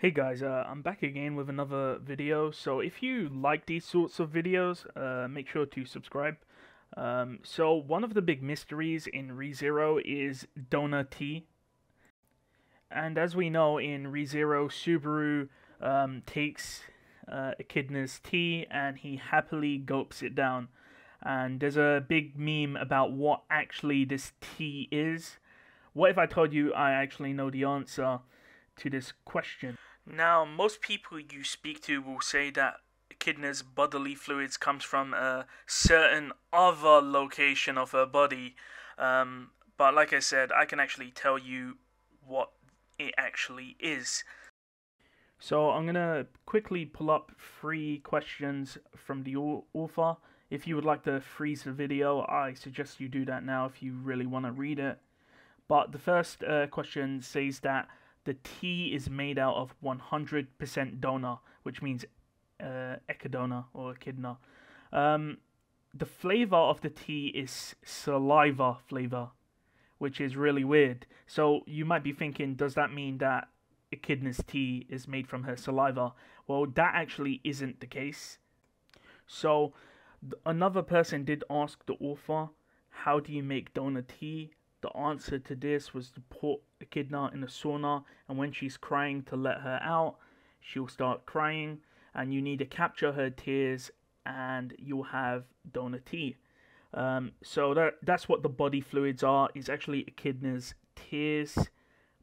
Hey guys, I'm back again with another video. So if you like these sorts of videos, make sure to subscribe. So one of the big mysteries in ReZero is Donut Tea. And as we know, in ReZero, Subaru takes Echidna's tea and he happily gulps it down. And there's a big meme about what actually this tea is. What if I told you I actually know the answer to this question? Now, most people you speak to will say that Echidna's bodily fluids comes from a certain other location of her body. But like I said, I can actually tell you what it actually is. So I'm gonna quickly pull up 3 questions from the author. If you would like to freeze the video, I suggest you do that now if you really want to read it. But the first question says that the tea is made out of 100% donor, which means echidna or echidna. The flavor of the tea is saliva flavor, which is really weird. So you might be thinking, does that mean that echidna's tea is made from her saliva? Well, that actually isn't the case. So another person did ask the author, how do you make donor tea? The answer to this was to put Echidna in a sauna, and when she's crying to let her out, she'll start crying, and you need to capture her tears, and you'll have donor tea. So that's what the body fluids are. It's actually Echidna's tears,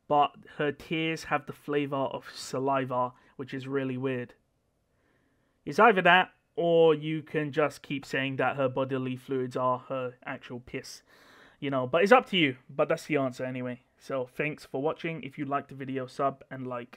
but her tears have the flavor of saliva, which is really weird. It's either that, or you can just keep saying that her bodily fluids are her actual piss. But it's up to you. But that's the answer anyway. So thanks for watching. If you liked the video, sub and like.